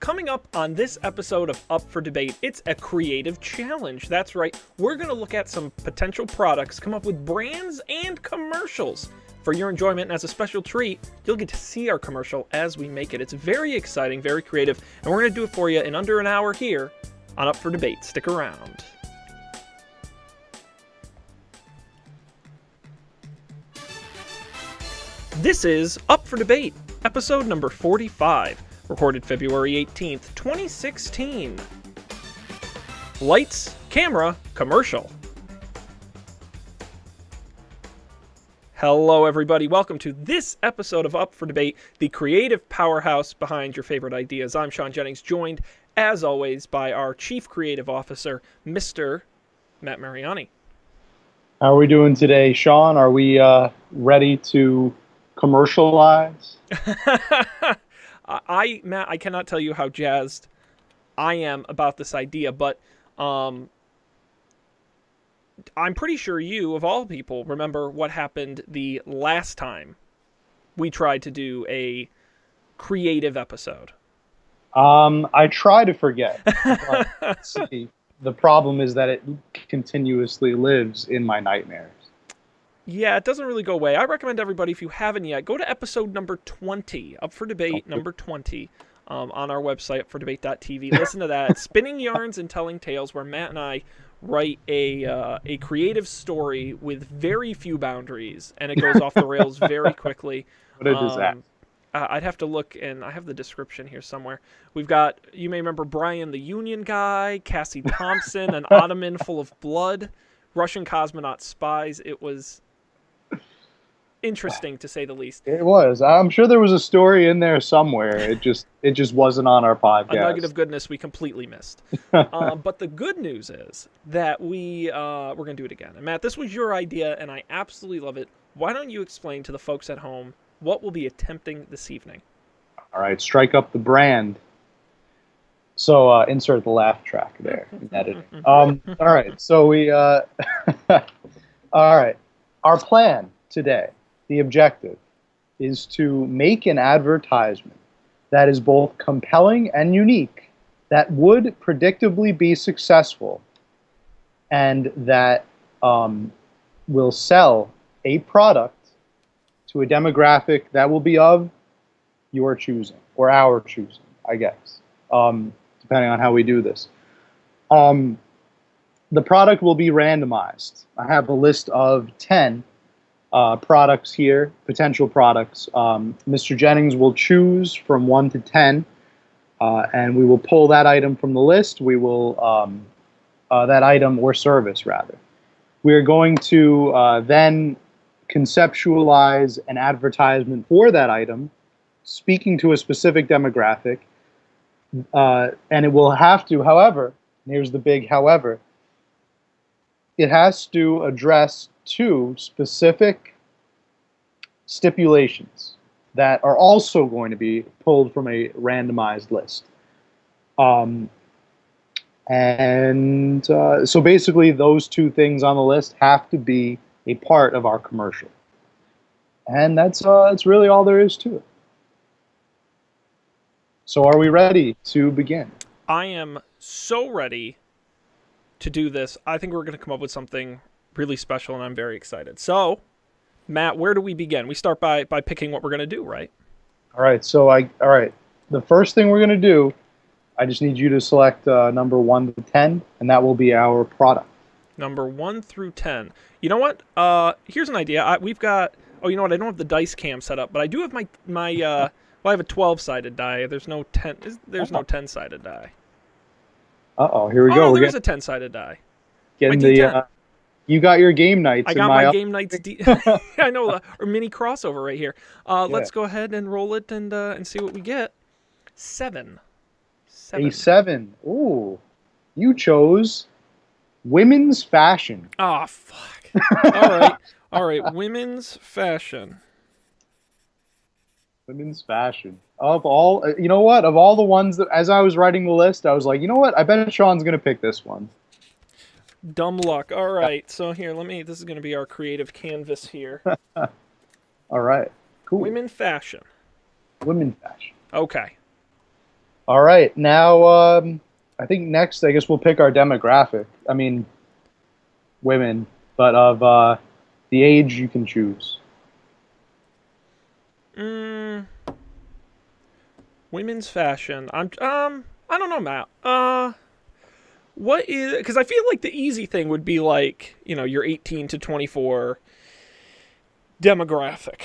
Coming up on this episode of Up for Debate, it's a creative challenge. That's right, we're going to look at some potential products, come up with brands and commercials. For your enjoyment and as a special treat, you'll get to see our commercial as we make it. It's very exciting, very creative, and we're going to do it for you in under an hour here on Up for Debate. Stick around. This is Up for Debate, episode number 45. Recorded February 18th, 2016. Lights, camera, commercial. Hello, everybody. Welcome to this episode of Up for Debate, the creative powerhouse behind your favorite ideas. I'm Sean Jennings, joined, as always, by our Chief Creative Officer, Mr. Matt Mariani. How are we doing today, Sean? Are we ready to commercialize? Matt, I cannot tell you how jazzed I am about this idea, but I'm pretty sure you, of all people, remember what happened the last time we tried to do a creative episode. I try to forget. But, see, the problem is that it continuously lives in my nightmares. Yeah, it doesn't really go away. I recommend everybody, if you haven't yet, go to episode number 20, Up for Debate number 20, on our website, upfordebate.tv. Listen to that. Spinning yarns and telling tales, where Matt and I write a creative story with very few boundaries, and it goes off the rails very quickly. What a disaster. I'd have to look, and I have the description here somewhere. We've got, you may remember Brian the Union Guy, Cassie Thompson, an ottoman full of blood, Russian cosmonaut spies. It was interesting, to say the least. It was. I'm sure there was a story in there somewhere. It just wasn't on our podcast. A nugget of goodness we completely missed. But the good news is that we're going to do it again. And Matt, this was your idea, and I absolutely love it. Why don't you explain to the folks at home what we'll be attempting this evening? All right, strike up the brand. So insert the laugh track there in editing. All right, so we all right. Our plan today, the objective, is to make an advertisement that is both compelling and unique, that would predictably be successful, and that will sell a product to a demographic that will be of your choosing, or our choosing, I guess, depending on how we do this. The product will be randomized. I have a list of 10 products here, potential products. Mr. Jennings will choose from 1 to 10, and we will pull that item from the list. We will, that item or service, rather. We are going to then conceptualize an advertisement for that item, speaking to a specific demographic, and it will have to, however, here's the big however, it has to address 2 specific stipulations that are also going to be pulled from a randomized list. So basically those 2 things on the list have to be a part of our commercial. And that's really all there is to it. So are we ready to begin? I am so ready to do this. I think we're going to come up with something really special, and I'm very excited. So, Matt, where do we begin? We start by picking what we're going to do, right? All right. So all right. The first thing we're going to do, I just need you to select number 1 to 10, and that will be our product. Number 1 through 10. You know what? Here's an idea. We've got. Oh, you know what? I don't have the dice cam set up, but I do have my. Well, I have a 12-sided die. There's no 10. There's no 10-sided die. Here we go. No, there's a 10-sided die. Getting the. You got your game nights. I got my game nights. I know, or mini crossover right here. Let's go ahead and roll it and see what we get. 7. A 7. Ooh, you chose women's fashion. Oh, fuck. All right. Women's fashion. Women's fashion. Of all, you know what? Of all the ones that, as I was writing the list, I was like, you know what? I bet Sean's gonna pick this one. Dumb luck. All right. So here, this is gonna be our creative canvas here. All right. Cool. Women fashion. Women fashion. Okay. All right, now I think next, I guess we'll pick our demographic. I mean, women, but of the age you can choose. Women's fashion. I don't know, Matt. What is? Because I feel like the easy thing would be like, your 18 to 24 demographic.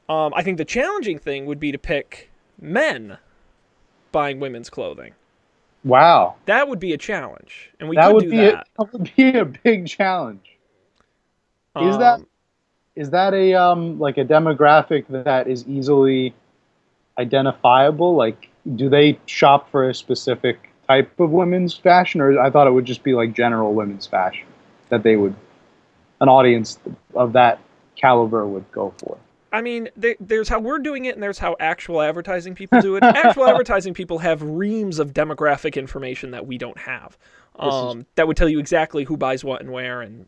I think the challenging thing would be to pick men buying women's clothing. Wow, That would be a challenge, and we that could would do be that. that would be a big challenge. Is that Um, is that a like a demographic that is easily identifiable? Like, do they shop for a specific type of women's fashion, or I thought it would just be like general women's fashion that an audience of that caliber would go for? I mean, there's how we're doing it, and there's how actual advertising people do it. Actual advertising people have reams of demographic information that we don't have. That would tell you exactly who buys what and where, and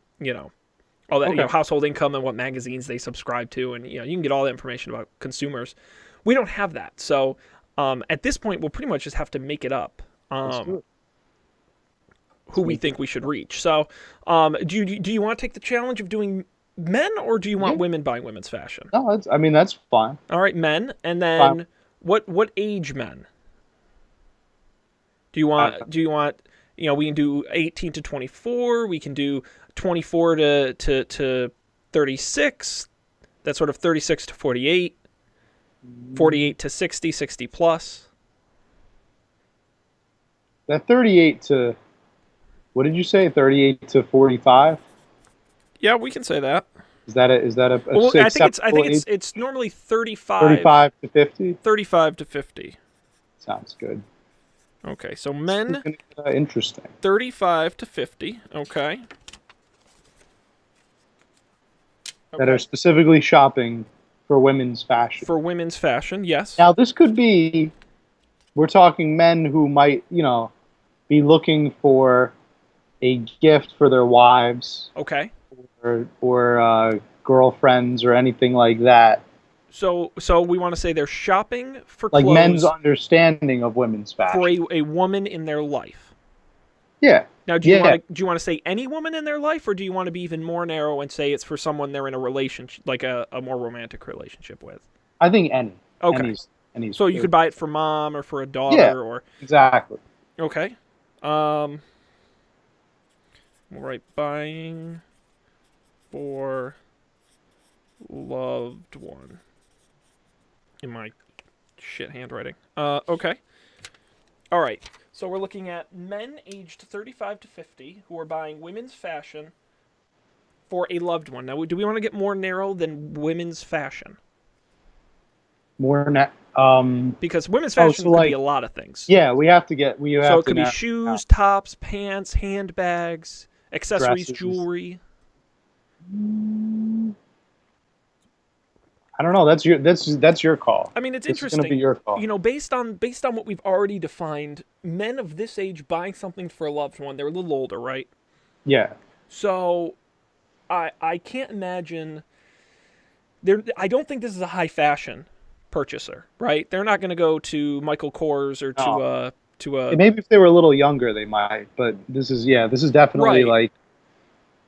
all that. Okay. Household income and what magazines they subscribe to, and you can get all that information about consumers. We don't have that, so at this point, we'll pretty much just have to make it up. Who we think we should reach. So, do you want to take the challenge of doing men, or do you want women buying women's fashion? No, that's fine. All right, men, and then what age men? Do you want we can do 18 to 24, we can do 24 to 36, that's sort of 36 to 48, 48 to 60, 60 plus. That 38 to, what did you say? 38 to 45? Yeah, we can say that. Is that a Well, I think age? it's normally 35 35 to 50? 35 to 50. Sounds good. Okay, so men Interesting. 35 to 50. Okay. That are specifically shopping for women's fashion. For women's fashion, yes. Now, this could be, we're talking men who might, be looking for a gift for their wives. Okay. Or girlfriends or anything like that. So we want to say they're shopping for like clothes men's understanding of women's fashion. for a woman in their life. Yeah. Now, do you want to say any woman in their life, or do you want to be even more narrow and say it's for someone they're in a relationship, like a more romantic relationship with? I think any. Okay. Any so you could buy it for mom or for a daughter, or exactly. Okay. All right, buying for loved one. In my shit handwriting. Okay. All right. So we're looking at men aged 35 to 50 who are buying women's fashion for a loved one. Now, do we want to get more narrow than women's fashion? Because women's fashion could be a lot of things. Yeah, we have to so it could be shoes, tops, pants, handbags, accessories, dresses, jewelry. I don't know. That's your call. I mean, it's interesting. It's going to be your call. Based on what we've already defined, men of this age buying something for a loved one, they're a little older, right? Yeah. So, I can't imagine. I don't think this is a high fashion purchaser, right? They're not going to go to Michael Kors or to a. Maybe if they were a little younger, they might. But this is definitely like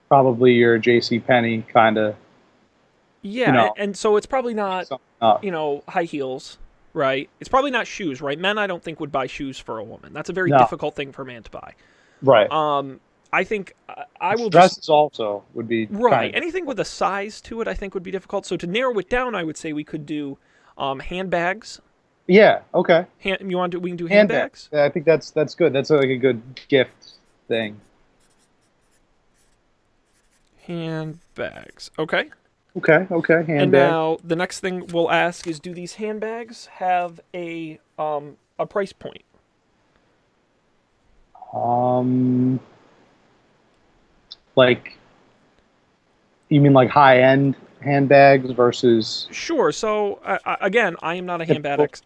probably your JCPenney kind of. Yeah, and so it's probably not, high heels, right? It's probably not shoes, right? Men, I don't think, would buy shoes for a woman. That's a very difficult thing for a man to buy. Right. I think I will dresses also would be right. Anything with a size to it, I think, would be difficult. So to narrow it down, I would say we could do handbags. Yeah. Okay. We can do handbags. Yeah, I think that's good. That's like a good gift thing. Handbags. Okay. Okay. Handbag. And now the next thing we'll ask is, do these handbags have a price point? Like, you mean like high-end handbags versus? Sure. So again, I am not a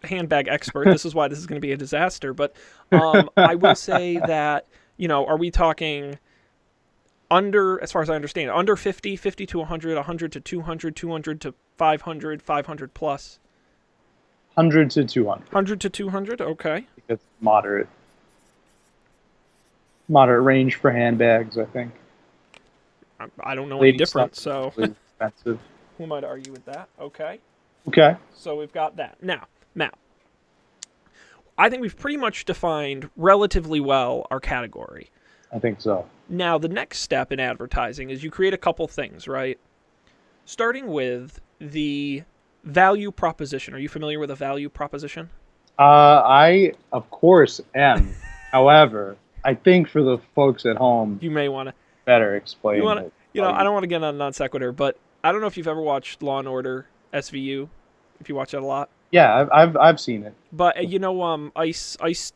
handbag expert. This is why this is going to be a disaster. But I will say that, are we talking under, as far as I understand, under 50, 50 to 100, 100 to 200, 200 to 500, 500 plus? 100 to 200. 100 to 200. Okay. It's moderate range for handbags, I think. I don't know any Lady different, stuff so is really expensive. who might argue with that? Okay. Okay. So we've got that. Now, Matt, I think we've pretty much defined relatively well our category. I think so. Now, the next step in advertising is you create a couple things, right? Starting with the value proposition. Are you familiar with a value proposition? I, of course, am. However, I think for the folks at home, You may want to. better explain You want to. it. I don't want to get on non sequitur, but I don't know if you've ever watched Law and Order SVU. If you watch that a lot, Yeah, I've seen it. but Ice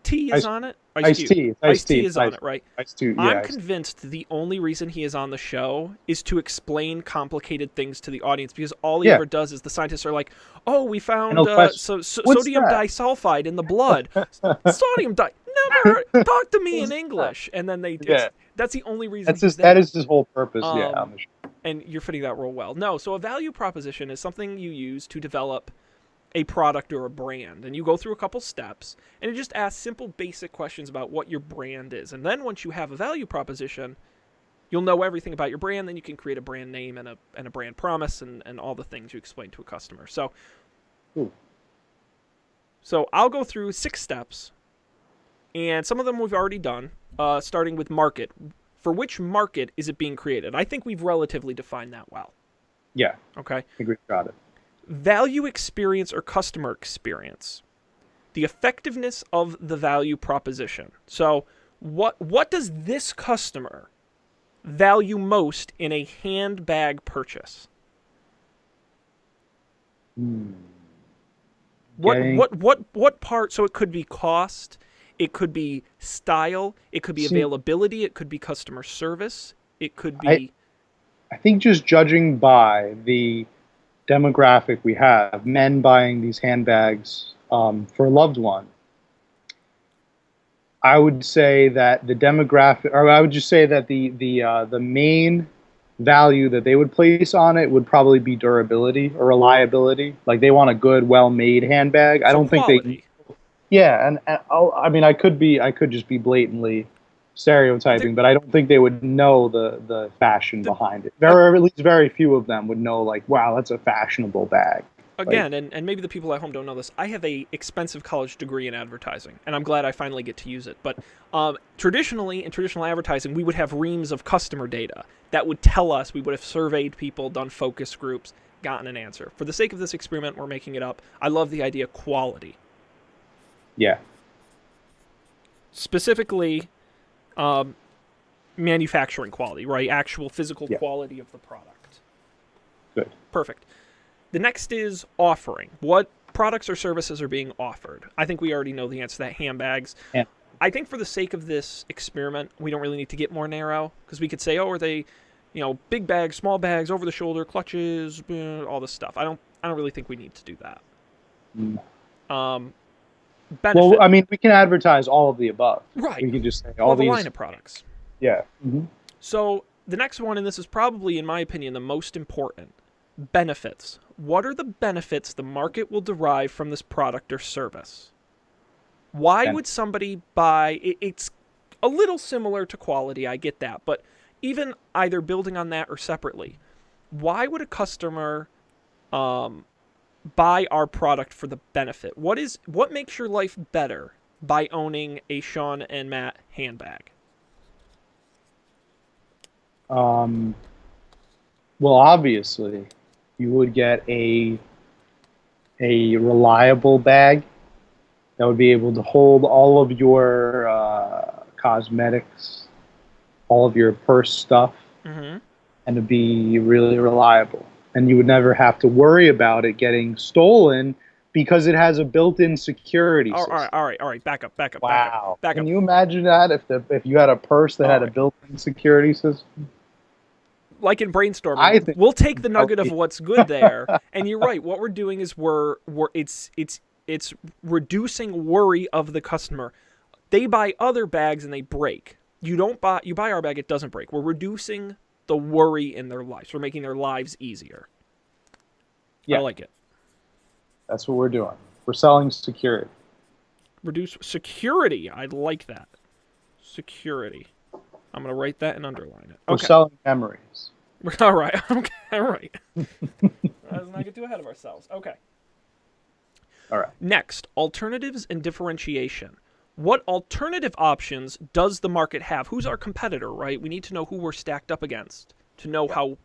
T is on it. Ice T. Ice T is on it, right? Ice T. Yeah. I'm convinced the only reason he is on the show is to explain complicated things to the audience, because all he ever does is the scientists are like, "Oh, we found sodium disulfide in the blood." Sodium di. Never talk to me in English, and then they. That's the only reason. That is his whole purpose. On the show. And you're fitting that role well. No, so a value proposition is something you use to develop a product or a brand, and you go through a couple steps, and it just asks simple basic questions about what your brand is. And then once you have a value proposition, you'll know everything about your brand. Then you can create a brand name and a brand promise and all the things you explain to a customer. So I'll go through 6 steps, and some of them we've already done, starting with market. For which market is it being created? I think we've relatively defined that well. Yeah. Okay. I think we've got it. Value experience or customer experience. The effectiveness of the value proposition. So what does this customer value most in a handbag purchase? What part? So it could be cost, it could be style, it could be availability, it could be customer service, it could be. I think just judging by the demographic we have, men buying these handbags for a loved one, I would say that the demographic, or I would just say that the main value that they would place on it would probably be durability or reliability. Like, they want a good, well-made handbag. I don't think quality. Yeah, I mean, I could just be blatantly stereotyping, but I don't think they would know the fashion behind it. Or at least very few of them would know, like, wow, that's a fashionable bag. Again, and maybe the people at home don't know this, I have a expensive college degree in advertising, and I'm glad I finally get to use it. But traditionally, in traditional advertising, we would have reams of customer data that would tell us. We would have surveyed people, done focus groups, gotten an answer. For the sake of this experiment, we're making it up. I love the idea of quality. Yeah. Specifically, manufacturing quality, right? Actual physical quality of the product. Good. Perfect. The next is offering. What products or services are being offered? I think we already know the answer to that. Handbags. Yeah. I think for the sake of this experiment, we don't really need to get more narrow, because we could say, oh, are they, big bags, small bags, over the shoulder, clutches, all this stuff. I don't really think we need to do that. Benefit. Well, I mean, we can advertise all of the above. Right. We can just say all these. The line of products. Yeah. Mm-hmm. So the next one, and this is probably, in my opinion, the most important, benefits. What are the benefits the market will derive from this product or service? Why would somebody buy? It's a little similar to quality, I get that, but even either building on that or separately, why would a customer buy our product for the benefit? What makes your life better by owning a Sean and Matt handbag? Well, obviously, you would get a reliable bag that would be able to hold all of your cosmetics, all of your purse stuff, and to be really reliable. And you would never have to worry about it getting stolen because it has a built-in security system. All right. Back up. Wow. Back up. Can you imagine that if you had a purse that had a built-in security system? Like in brainstorming, we'll take the nugget of what's good there, and you're right. What we're doing is it's reducing worry of the customer. They buy other bags and they break. You buy our bag, it doesn't break. We're reducing the worry in their lives. We're making their lives easier. Yeah. I like it. That's what we're doing. We're selling security. Reduce security. I like that. Security. I'm going to write that and underline it. We're Okay. selling memories. All right. Okay. All right. Let's not get too ahead of ourselves. Okay. All right. Next, alternatives and differentiation. What alternative options does the market have? Who's our competitor, right? We need to know who we're stacked up against to know how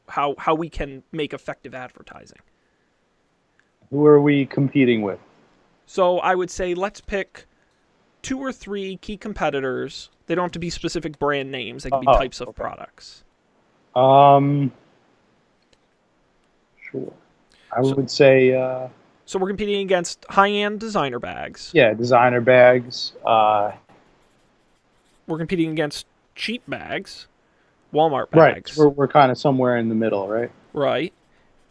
we can make effective advertising. Who are we competing with? So I would say let's pick 2 or 3 key competitors. They don't have to be specific brand names. They can be types of products. Sure. I would say... so we're competing against high-end designer bags. Yeah, designer bags. We're competing against cheap bags, Walmart bags. Right, we're kind of somewhere in the middle, right? Right.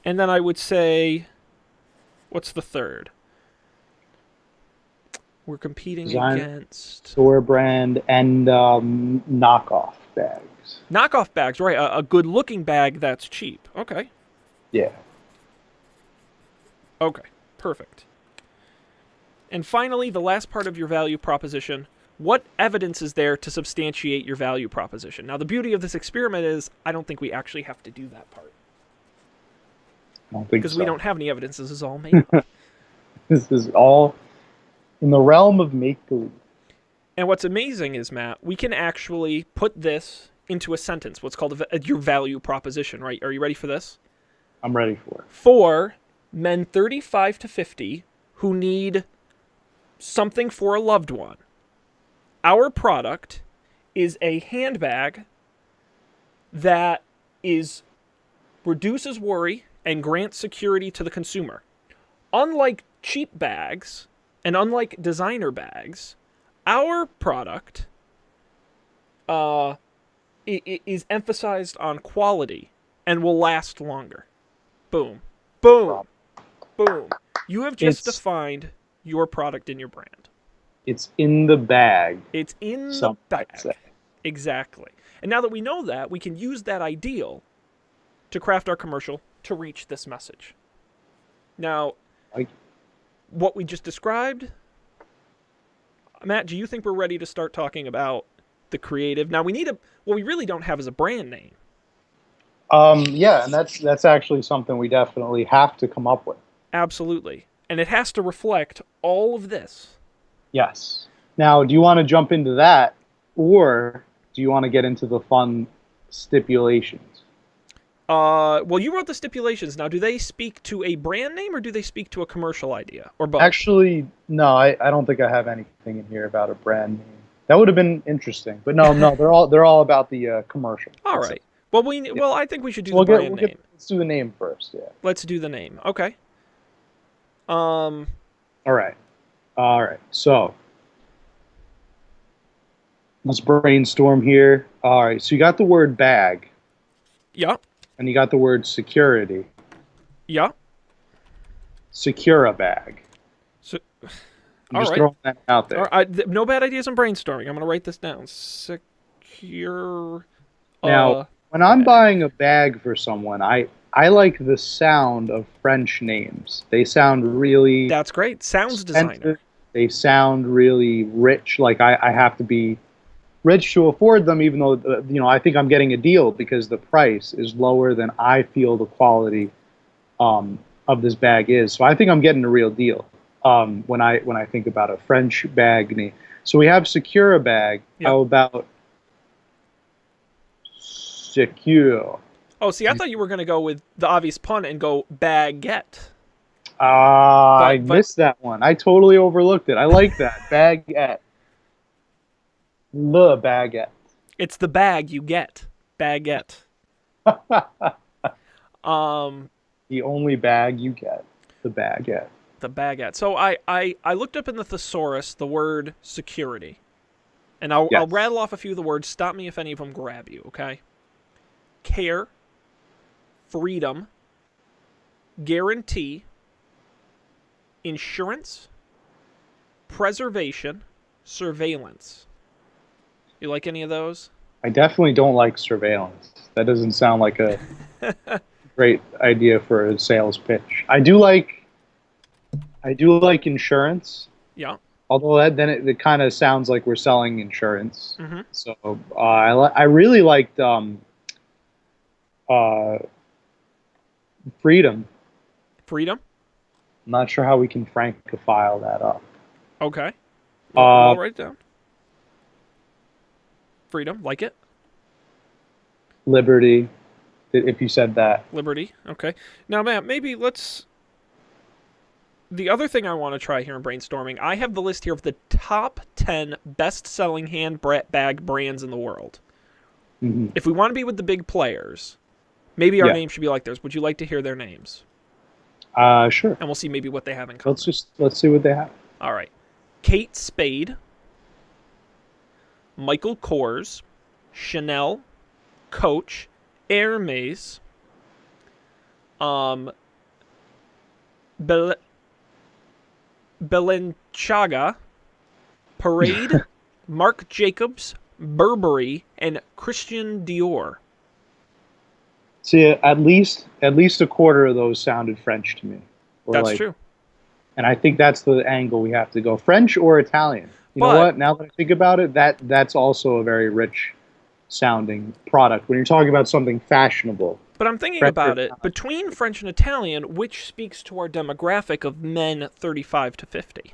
And then I would say, what's the third? We're competing against... store brand and knockoff bags. Knockoff bags, right. A good-looking bag that's cheap. Okay. Yeah. Okay. Perfect. And finally, the last part of your value proposition, what evidence is there to substantiate your value proposition? Now, the beauty of this experiment is I don't think we actually have to do that part. I don't think because so. we don't have any evidence. This is all made up. This is all in the realm of make-believe. And what's amazing is, Matt, we can actually put this into a sentence, what's called your value proposition, right? Are you ready for this? I'm ready for it. For men 35 to 50 who need something for a loved one, our product is a handbag that reduces worry and grants security to the consumer. Unlike cheap bags and unlike designer bags, our product is emphasized on quality and will last longer. Boom. Boom. Boom. You have just defined your product and your brand. It's in the bag. It's in the bag. Exactly. And now that we know that, we can use that ideal to craft our commercial to reach this message. Now, what we just described, Matt, do you think we're ready to start talking about the creative? Now, what we really don't have is a brand name. Yeah, and that's actually something we definitely have to come up with. Absolutely. And it has to reflect all of this. Yes. Now, do you want to jump into that, or do you want to get into the fun stipulations? Well, you wrote the stipulations. Now, do they speak to a brand name, or do they speak to a commercial idea, or both? Actually, no, I don't think I have anything in here about a brand name. That would have been interesting, but no, they're all about the commercial. All right. Well, I think we should do the brand name. Let's do the name first. Yeah. Let's do the name. Okay. All right. So let's brainstorm here. All right. So you got the word bag. Yeah. And you got the word security. Yeah. Secura bag. I'm just throwing that out there. No bad ideas in brainstorming. I'm going to write this down. Secure. Now, when I'm buying a bag for someone, I like the sound of French names. They sound really... That's great. Sounds designer. They sound really rich. Like I have to be rich to afford them, even though, I think I'm getting a deal because the price is lower than I feel the quality of this bag is. So I think I'm getting a real deal when I think about a French bag name. So we have Secura bag. Yep. How about Secure? Oh, see, I thought you were going to go with the obvious pun and go baguette. I missed that one. I totally overlooked it. I like that. Baguette. Le baguette. It's the bag you get. Baguette. The only bag you get. The baguette. The baguette. So I looked up in the thesaurus the word security. And I'll rattle off a few of the words. Stop me if any of them grab you, okay? Care, freedom, guarantee, insurance, preservation, surveillance. You like any of those? I definitely don't like surveillance. That doesn't sound like a great idea for a sales pitch. I do like I do like insurance. Yeah. Although then it kind of sounds like we're selling insurance. Mm-hmm. So I really liked uh, freedom. Freedom. I'm not sure how we can francophile that up. Okay. I'll Uh, write it down. Freedom. Like it. Liberty, if you said that. Liberty. Okay. Now, Matt, maybe let's. The other thing I want to try here in brainstorming, I have the list here of the top 10 best-selling handbag brands in the world. Mm-hmm. If we want to be with the big players, maybe our Yeah. name should be like theirs. Would you like to hear their names? Sure. And we'll see maybe what they have in common. Let's see what they have. All right. Kate Spade, Michael Kors, Chanel, Coach, Hermes, Balenciaga, Parade, Marc Jacobs, Burberry, and Christian Dior. See, at least a quarter of those sounded French to me. Or That's true. And I think that's the angle we have to go. French or Italian. You know But- what? Now that I think about it, that's also a very rich sounding product. When you're talking about something fashionable. But I'm thinking French about or it. Italian. Between French and Italian, which speaks to our demographic of men 35 to 50?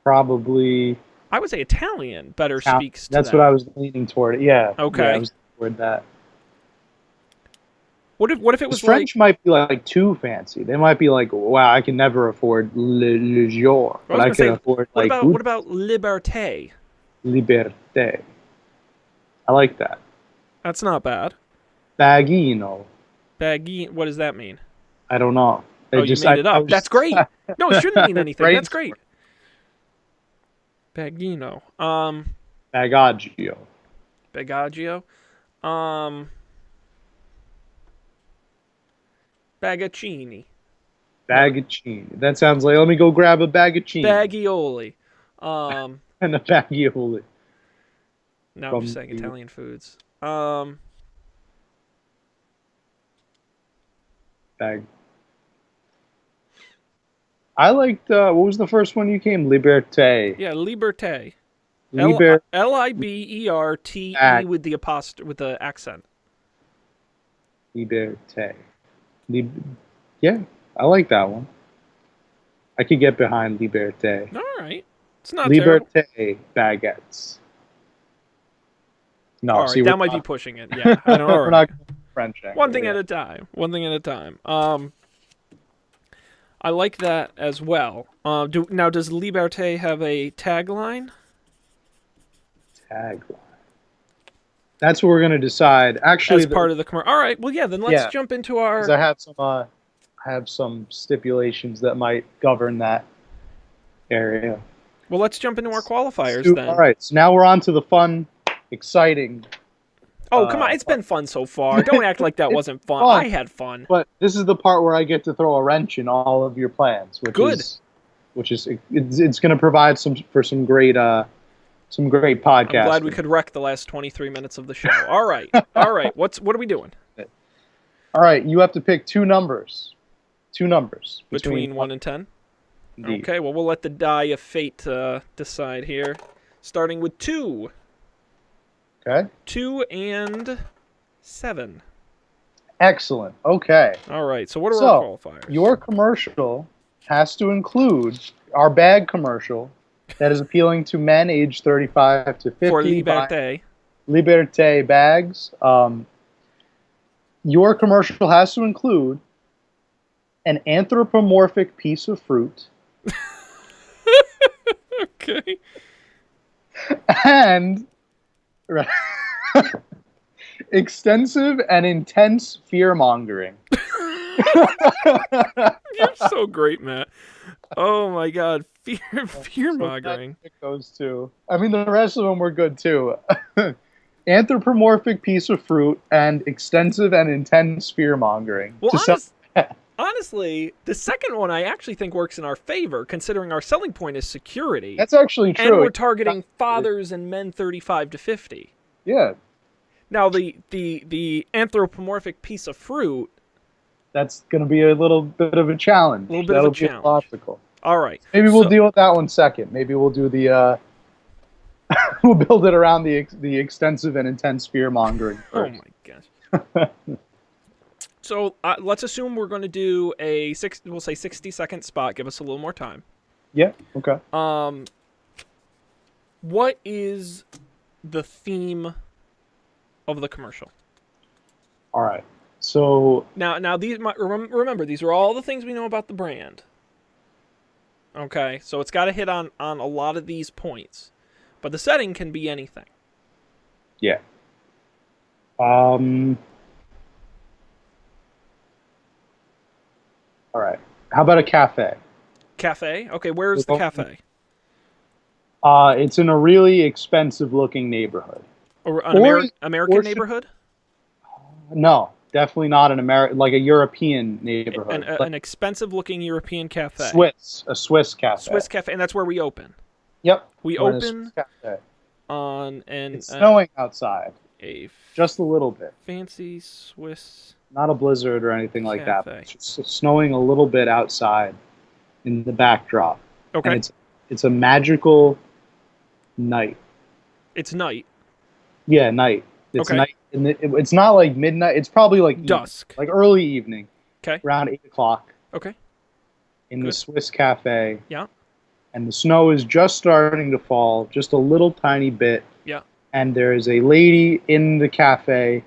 Probably I would say Italian better speaks to that's that. what I was leaning toward. Yeah. Okay. Yeah, I was toward that. What if it was Because French might be like too fancy. They might be like, wow, I can never afford Le Jour, but I was can gonna say, afford what like about Liberté? Liberté. I like that. That's not bad. Baguino. Baggy, what does that mean? I don't know. Oh, you made it up. was That's great. No, it shouldn't mean anything. That's Brainstorm. great. Bagino. Bagaggio. Bagaggio. Bagaccini. Bagaccini. That sounds like, let me go grab a bagaccini. Baggioli. And a baggioli. No, I'm From just saying the- Italian foods. Bag. I liked, what was the first one you came? Liberté. Yeah, Liberté. Liber- Liberte Ag- with the with the accent. Liberté. Yeah, I like that one. I could get behind Liberté. All right, it's not terrible. Liberté baguettes. No, All right, see, that we're might be not- pushing it. Yeah, I don't know. we're not French. One thing at a time. One thing at a time. I like that as well. Now, does Liberté have a tagline? Tagline. That's what we're gonna decide. Actually, As part of the commercial. All right. Well, yeah. Then let's Yeah. jump into 'cause our. I have some stipulations that might govern that area. Well, let's jump into our qualifiers then. All right, so now we're on to the fun, exciting. Oh, come on! It's been fun so far. Don't act like that wasn't fun. fun. I had fun. But this is the part where I get to throw a wrench in all of your plans, which Good. is it's going to provide some great podcasting. I'm glad we could wreck the last 23 minutes of the show. All right. All right. What are we doing? All right, you have to pick two numbers. Between 1 and 10? Indeed. Okay, well, we'll let the die of fate decide here. Starting with 2. Okay. 2 and 7. Excellent. Okay. All right, so what are So, our qualifiers? your commercial has to include our bag commercial that is appealing to men aged 35 to 50. For buying Liberté. Liberté bags. Your commercial has to include an anthropomorphic piece of fruit Okay. and extensive and intense fear mongering. You're so great, Matt. Oh, my God. Fear-mongering. Pick those two. I mean, the rest of them were good too. Anthropomorphic piece of fruit and extensive and intense fear mongering. Well, to sell- honestly, the second one I actually think works in our favor, considering our selling point is security. That's actually true. And we're targeting fathers and men 35 to 50. Yeah. Now, the anthropomorphic piece of fruit, that's going to be a little bit of a challenge. A little bit That'll of a be challenge. logical. All right. Maybe we'll So- deal with that one second. Maybe we'll do the we'll build it around the extensive and intense fear mongering Oh first. my gosh. So let's assume we're going to do we'll say 60-second spot. Give us a little more time. Yeah. Okay. What is the theme of the commercial? All right. So Now these remember, these are all the things we know about the brand. Okay, so it's got to hit on a lot of these points, but the setting can be anything. yeah. All right. How about a cafe? Cafe. Okay, where's the cafe? It's in a really expensive looking neighborhood. Or an American neighborhood? No, definitely not an American, like a European neighborhood. An expensive looking European cafe. A Swiss cafe. Swiss cafe, and that's where we open. Yep. We We're in a open Swiss cafe. on It's snowing outside, a just a little bit. fancy Swiss. Not a blizzard or anything like that. Cafe. It's just snowing a little bit outside in the backdrop. Okay. And it's a magical night. It's night. Yeah, night. It's Okay. night. And it's not like midnight. It's probably like Dusk. evening, like early evening. Okay. Around 8 o'clock Okay. in the Good. Swiss cafe. Yeah. And the snow is just starting to fall, just a little tiny bit. Yeah. And there is a lady in the cafe,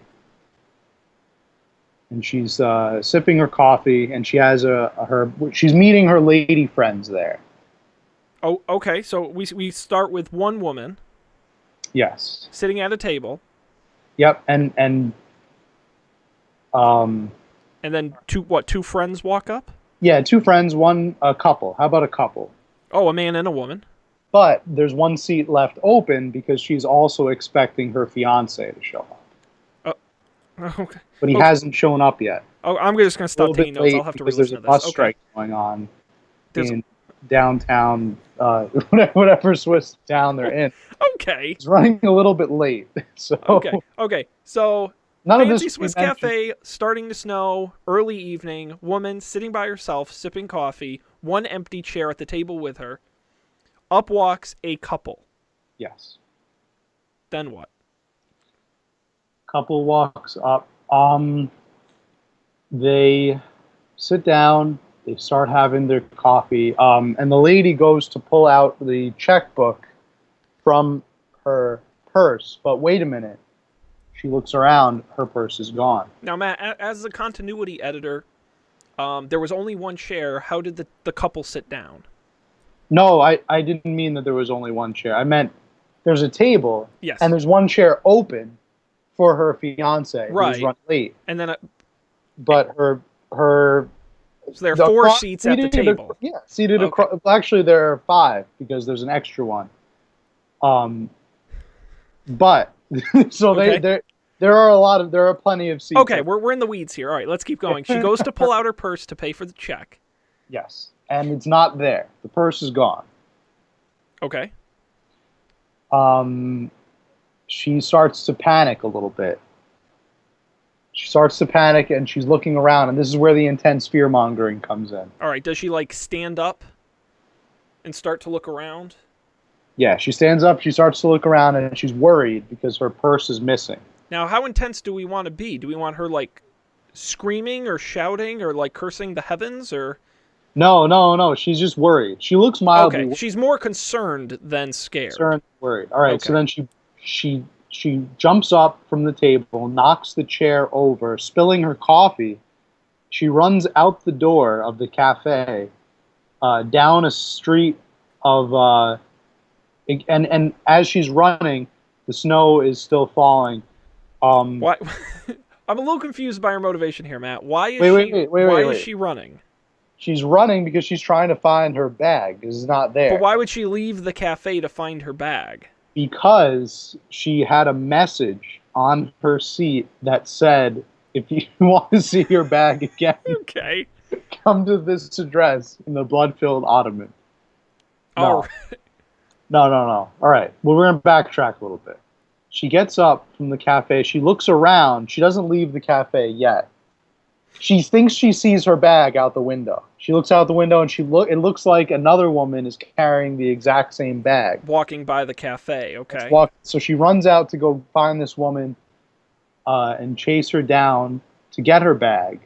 and she's sipping her coffee, and she has she's meeting her lady friends there. Oh, okay. So we start with one woman Yes. sitting at a table, Yep. And and then two friends walk up? yeah, two friends, a couple. How about a couple? Oh, a man and a woman. But there's one seat left open because she's also expecting her fiance to show up. Okay. But he hasn't shown up yet. Oh, I'm just going to A stop little taking bit notes. late I'll have to because there's re-listen a to this. bus Okay. strike going on There's in downtown, whatever Swiss town they're in. Okay. It's running a little bit late. So Okay. So none of fancy this Swiss we mentioned. cafe, starting to snow, early evening, woman sitting by herself, sipping coffee, one empty chair at the table with her. Up walks a couple. Yes. Then what? Couple walks up. They sit down. They start having their coffee. And the lady goes to pull out the checkbook from her purse. But wait a minute. She looks around. Her purse is gone. Now, Matt, as the continuity editor, there was only one chair. How did the couple sit down? No, I didn't mean that there was only one chair. I meant there's a table. Yes. And there's one chair open for her fiance Right. who's run late. And then But her so there are four seats at the seated table. seated Okay. across. Actually, there are 5 because there's an extra one. But so Okay. there are plenty of seats. Okay, we're in the weeds here. All right, let's keep going. She goes to pull out her purse to pay for the check. Yes, and it's not there. The purse is gone. Okay. She starts to panic a little bit. She starts to panic, and she's looking around, and this is where the intense fear mongering comes in. All right. Does she like stand up and start to look around? Yeah, she stands up, she starts to look around, and she's worried because her purse is missing. Now, how intense do we want to be? Do we want her like screaming or shouting or like cursing the heavens or? No, she's just worried. She looks mildly Okay, she's more concerned than scared. concerned, worried. All right, Okay. so then she jumps up from the table, knocks the chair over, spilling her coffee. She runs out the door of the cafe, down a street of, and as she's running, the snow is still falling. Why? I'm a little confused by her motivation here, Matt. Why is wait. she running? She's running because she's trying to find her bag. It's not there. But why would she leave the cafe to find her bag? Because she had a message on her seat that said, if you want to see your bag again, Okay. come to this address in the blood-filled ottoman. All No. All right. Well, we're going to backtrack a little bit. She gets up from the cafe. She looks around. She doesn't leave the cafe yet. She thinks she sees her bag out the window. She looks out the window and it looks like another woman is carrying the exact same bag. Walking by the cafe, okay. So she runs out to go find this woman and chase her down to get her bag.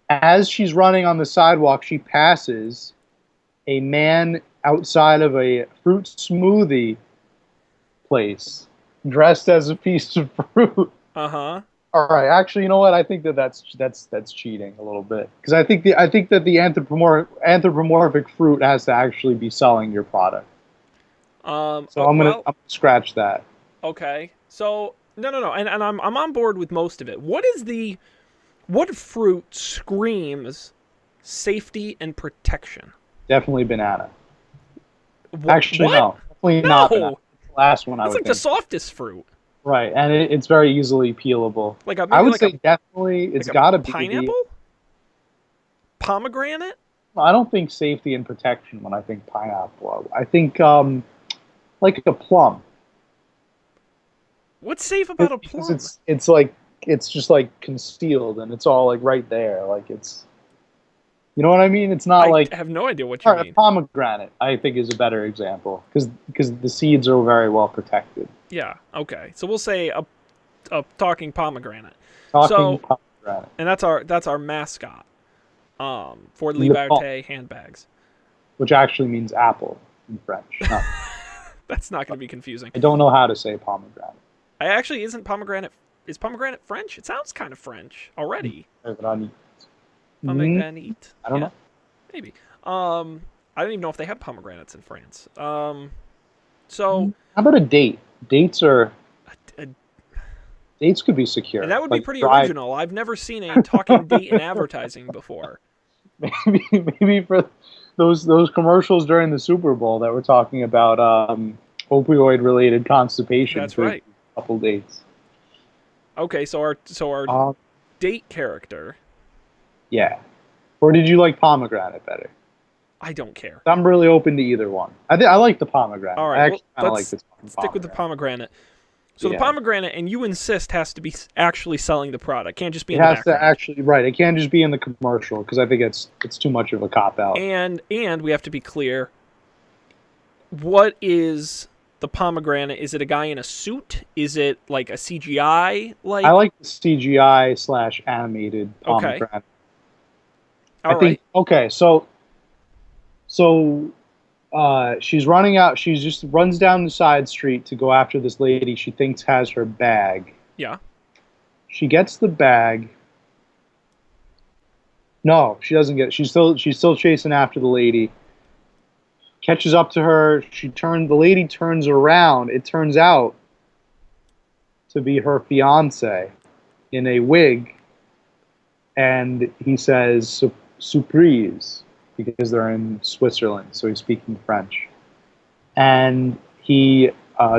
As she's running on the sidewalk, she passes a man outside of a fruit smoothie place dressed as a piece of fruit. Uh-huh. All right, actually, you know what? I think that's cheating a little bit, because I think that the anthropomorphic fruit has to actually be selling your product. So I'm gonna scratch that. Okay. So no, and I'm on board with most of it. What fruit screams safety and protection? Definitely banana. What? Actually, no, definitely not banana. It's the last one I would think. It's like the softest fruit. Right, and it's very easily peelable. I would say definitely it's got to be pineapple, pomegranate. I don't think safety and protection when I think pineapple. I think like a plum. What's safe about a plum? It's just like concealed and it's all like right there. Like it's, you know what I mean? It's not like I have no idea what you mean. A pomegranate, I think, is a better example because the seeds are very well protected. Yeah. Okay. So we'll say a talking pomegranate. Pomegranate. And that's our mascot. For Liberté handbags. Which actually means apple in French. That's not going to be confusing. I don't know how to say pomegranate. Is pomegranate French? It sounds kind of French already. Pomegranate. I don't know. Maybe. I don't even know if they have pomegranates in France. So how about a date? Dates could be secure. And that would be pretty original. I've never seen a talking date in advertising before. Maybe for those commercials during the Super Bowl that were talking about opioid related constipation. That's right. A couple dates. Okay, so our date character. Yeah. Or did you like pomegranate better? I don't care. I'm really open to either one. I like the pomegranate. All right, I actually kind of like this stick with the pomegranate. So the pomegranate, and you insist, has to be actually selling the product. Can't just be in the background. It has to actually, right. It can't just be in the commercial, because I think it's too much of a cop-out. And we have to be clear. What is the pomegranate? Is it a guy in a suit? Is it like a CGI? I like the CGI / animated pomegranate. Okay. All right. Okay, so she's running out. She just runs down the side street to go after this lady she thinks has her bag. Yeah. She gets the bag. No, she doesn't get it. She's still chasing after the lady. Catches up to her. The lady turns around. It turns out to be her fiance in a wig. And he says, surprise, because they're in Switzerland, so he's speaking French. And he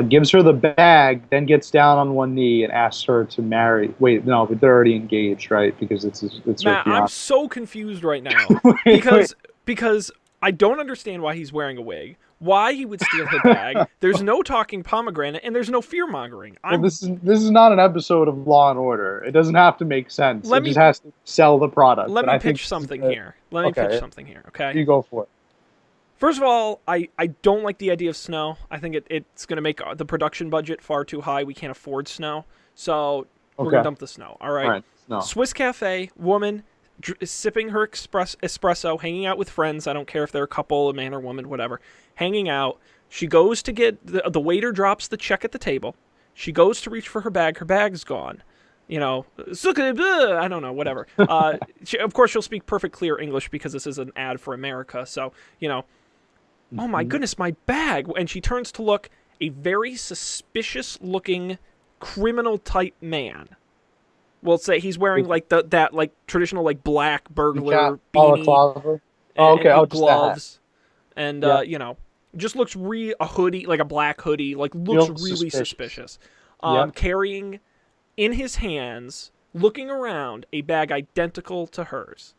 gives her the bag, then gets down on one knee and asks her to marry. Wait, no, but they're already engaged, right? Because it's Matt, her I'm so confused right now. because I don't understand why he's wearing a wig, why he would steal her bag. There's no talking pomegranate, and there's no fear-mongering. Well, this is not an episode of Law and Order. It doesn't have to make sense. It just has to sell the product. Let me pitch something here. Okay? You go for it. First of all, I don't like the idea of snow. I think it's going to make the production budget far too high. We can't afford snow. So we're going to dump the snow. All right. No. Swiss Cafe, woman, sipping her espresso, hanging out with friends. I don't care if they're a couple, a man or woman, whatever. Hanging out. She goes to get, the waiter drops the check at the table. She goes to reach for her bag. Her bag's gone. You know, I don't know, whatever. Of course, she'll speak perfect, clear English because this is an ad for America. So, you know, oh my goodness, my bag. And she turns to look, a very suspicious-looking criminal-type man. We'll say he's wearing like that like traditional like black burglar beanie and gloves, and you know, just looks a hoodie, like a black hoodie, like looks really suspicious. Carrying in his hands, looking around, a bag identical to hers.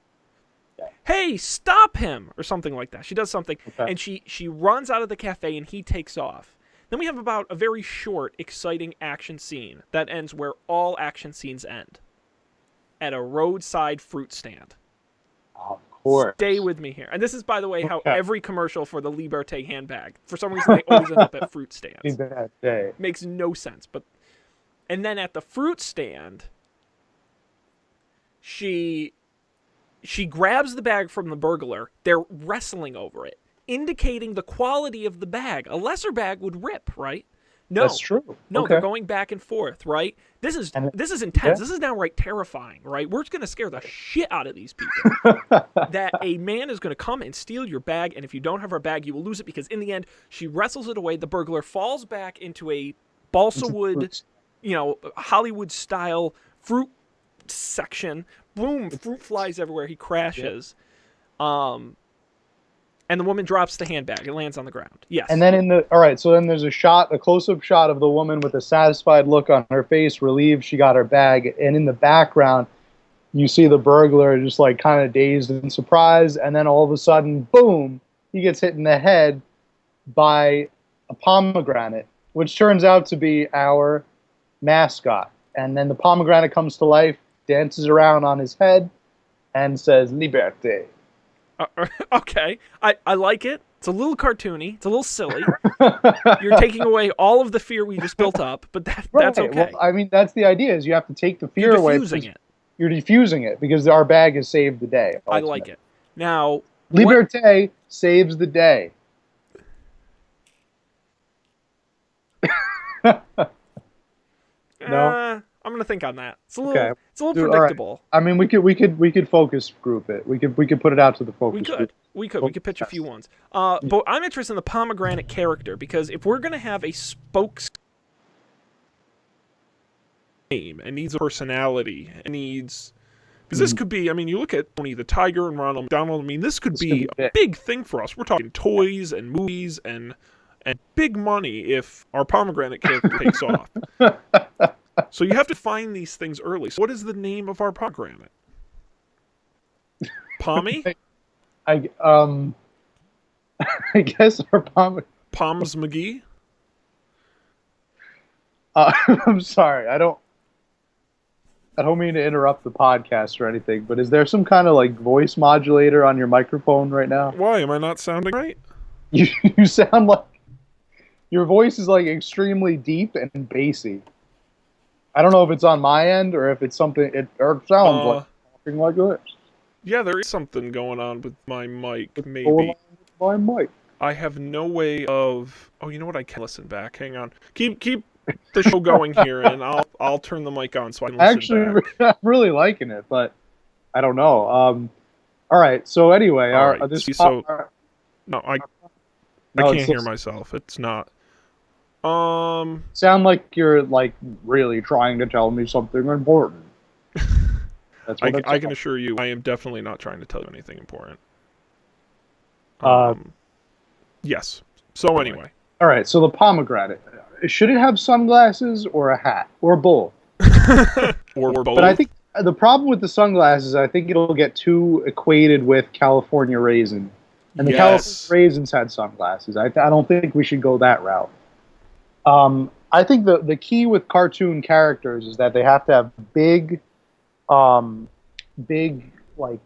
Hey, stop him, or something like that. She does something, and she runs out of the cafe, and he takes off. Then we have about a very short, exciting action scene that ends where all action scenes end. at a roadside fruit stand. Of course. Stay with me here. And this is, by the way, how Okay. every commercial for the Liberté handbag, for some reason, they always end up at fruit stands. Bad day. Makes no sense. And then at the fruit stand, she grabs the bag from the burglar. They're wrestling over it, indicating the quality of the bag. A lesser bag would rip, right? No, That's true. No, Okay. they're going back and forth, right? This is intense. Yeah. This is downright terrifying, right? We're going to scare the shit out of these people. That a man is going to come and steal your bag, and if you don't have her bag, you will lose it, because in the end, she wrestles it away. The burglar falls back into a balsa wood, Hollywood-style fruit section. Boom, fruit flies everywhere. He crashes. Yep. And the woman drops the handbag. It lands on the ground. Yes. And then so then there's a close-up shot of the woman with a satisfied look on her face, relieved she got her bag. And in the background, you see the burglar just like kind of dazed and surprised. And then all of a sudden, boom, he gets hit in the head by a pomegranate, which turns out to be our mascot. And then the pomegranate comes to life, dances around on his head, and says, "Liberté." Okay, I like it. It's a little cartoony. It's a little silly. You're taking away all of the fear we just built up, but that's okay. Well, I mean, that's the idea, is you have to take the fear away. You're diffusing it, because our bag has saved the day. Ultimately. I like it. Now, Liberté saves the day. No? I'm gonna think on that. It's a little, okay. It's a little predictable. Right. I mean, we could focus group it. We could put it out to the focus group. We could pitch a few ones. But I'm interested in the pomegranate character, because if we're gonna have a spokes name and needs a personality and needs, because this could be, I mean, you look at Tony the Tiger and Ronald McDonald. I mean, this could be a big thing for us. We're talking toys and movies and big money if our pomegranate character takes off. So you have to find these things early. So what is the name of our pomegranate? Pommy? I guess our Poms McGee? I'm sorry. I don't mean to interrupt the podcast or anything, but is there some kind of like voice modulator on your microphone right now? Why? Am I not sounding right? You sound like your voice is like extremely deep and bassy. I don't know if it's on my end or if it's something. It sounds like talking like this. Yeah, there is something going on with my mic. Maybe my mic. I have no way of. Oh, you know what? I can listen back. Hang on. Keep the show going here, and I'll turn the mic on so I can listen back. I'm really liking it, but I don't know. All right. So anyway, no, I can't hear myself. It's not. Sound like you're like really trying to tell me something important. That's what I can assure you, I am definitely not trying to tell you anything important. Yes. So anyway. All right. So the pomegranate, should it have sunglasses or a hat or both? or both. But I think the problem with the sunglasses, I think it'll get too equated with California Raisin, and the California Raisins had sunglasses. I don't think we should go that route. I think the key with cartoon characters is that they have to have big like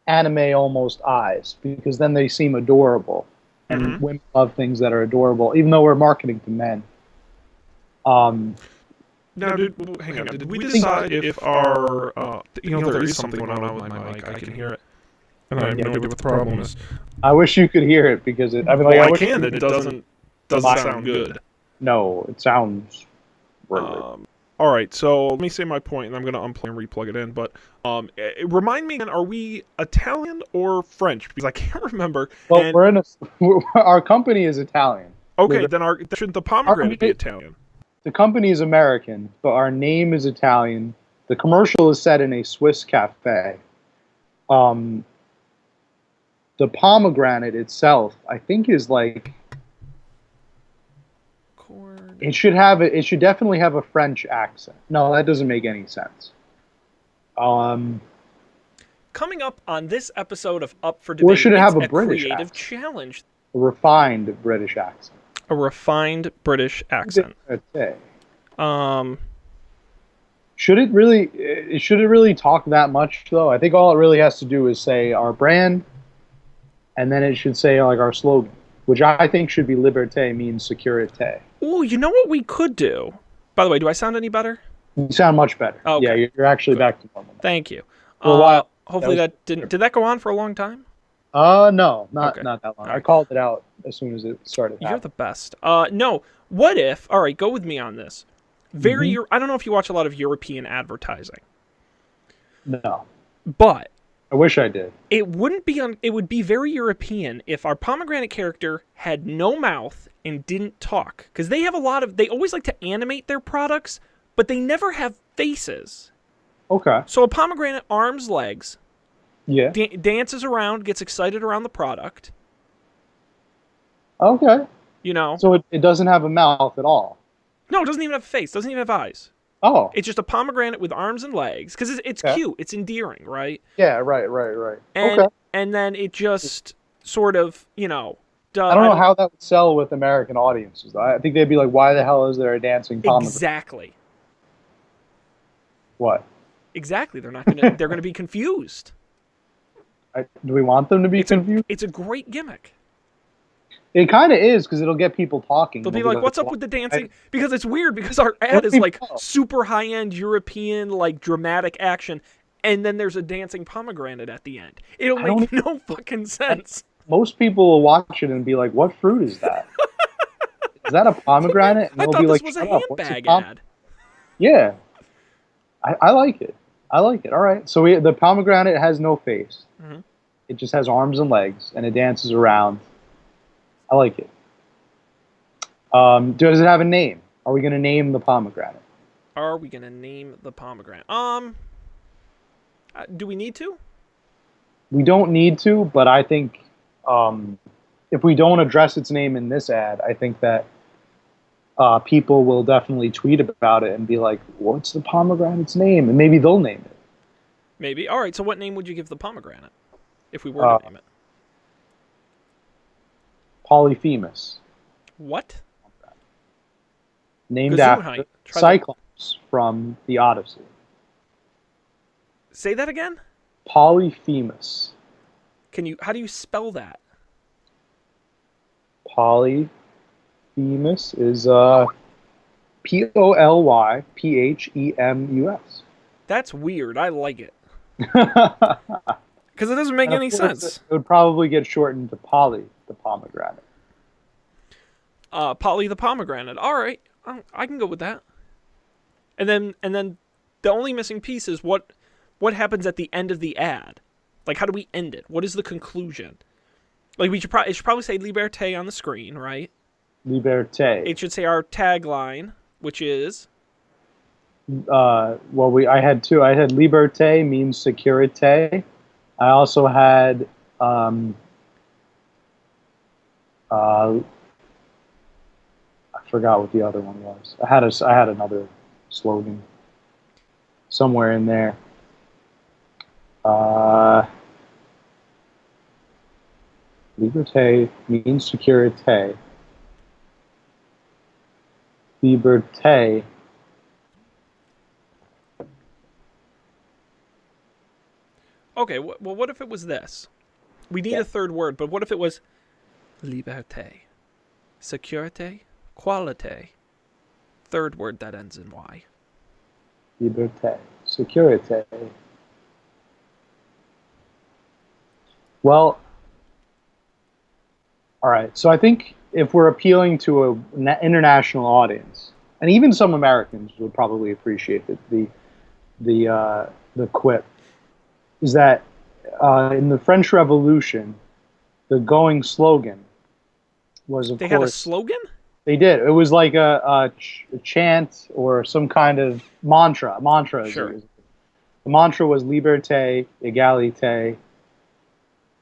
anime almost eyes, because then they seem adorable, and women love things that are adorable, even though we're marketing to men. Now, hang on. Did we decide if our there is something going on with my mic? I can hear it, and I have no idea what the problem is. I wish you could hear it, because it. I mean, I can. It doesn't sound good. No, it sounds weird. All right, so let me say my point, and I'm going to unplug and replug it in. But remind me again, are we Italian or French? Because I can't remember. Well, our company is Italian. Okay, then shouldn't the pomegranate be Italian? The company is American, but our name is Italian. The commercial is set in a Swiss cafe. The pomegranate itself, I think, is like. It should definitely have a French accent. No, that doesn't make any sense. Coming up on this episode of Up for Debate, or should it have a British creative accent? Challenge. A refined British accent. A refined British accent. Should it really? Should it really talk that much though? I think all it really has to do is say our brand, and then it should say like our slogan, which I think should be "Liberté" means securite. Oh, you know what we could do? By the way, do I sound any better? You sound much better. Oh, okay. Yeah, you're actually Good. back to normal. Thank you. For a while. Hopefully that didn't. Did that go on for a long time? No, not Okay. not that long. All right. I called it out as soon as it started. You're happening. the best. No. What if? All right, go with me on this. I don't know if you watch a lot of European advertising, No, but I wish I did. it wouldn't be on. It would be very European if our pomegranate character had no mouth and didn't talk, because they have a lot of. They always like to animate their products, but they never have faces. Okay. So a pomegranate, arms, legs, Yeah. dances around, gets excited around the product. Okay. You know, So it doesn't have a mouth at all. no, it doesn't even have a face, doesn't even have eyes. Oh. It's just a pomegranate with arms and legs, because it's Okay. cute, it's endearing, right? Yeah. Right. And Okay. and then it just sort of, I don't know how that would sell with American audiences. I think they'd be like, "Why the hell is there a dancing pomegranate?" Exactly. What? Exactly. They're gonna be confused. Do we want them to be confused? It's a great gimmick. It kind of is because it'll get people talking. They'll be like, "What's up with the dancing?" Because it's weird because our ad is like super high-end European, like dramatic action, and then there's a dancing pomegranate at the end. It'll make no fucking sense. Most people will watch it and be like, "What fruit is that? Is that a pomegranate?" And I they'll thought be this like, was a "Shut up, what's handbag pom-" ad. Yeah, I like it. I like it. All right. So the pomegranate has no face. Mhm. It just has arms and legs, and it dances around. I like it. Does it have a name? Are we going to name the pomegranate? Are we gonna name the pomegranate? Do we need to? We don't need to, but I think if we don't address its name in this ad, I think that people will definitely tweet about it and be like, "What's the pomegranate's name?" And maybe they'll name it. Maybe. All right. So, what name would you give the pomegranate if we were to name it? Polyphemus, What? named Gesundheit. after Try that. Cyclops from the Odyssey. Say that again. Polyphemus. How do you spell that? Polyphemus is Polyphemus. That's weird. I like it. Because it doesn't make any sense. It would probably get shortened to Polly the pomegranate. Polly the pomegranate. All right. I can go with that. And then the only missing piece is what happens at the end of the ad. Like, how do we end it? What is the conclusion? Like, it should probably say Liberté on the screen, right? Liberté. It should say our tagline, which is... I had two. I had Liberté means securite. I also had I forgot what the other one was. I had another slogan somewhere in there. Liberté means securite. Liberté. Okay, well, what if it was this? We need a third word, but what if it was liberté, sécurité, qualité, third word that ends in Y? Liberté, securite. Well, all right. So I think if we're appealing to an international audience, and even some Americans would probably appreciate the quip, is that in the French Revolution, the going slogan was, of course... They had a slogan? They did. It was like a chant or some kind of mantra. Sure. The mantra was liberté, égalité,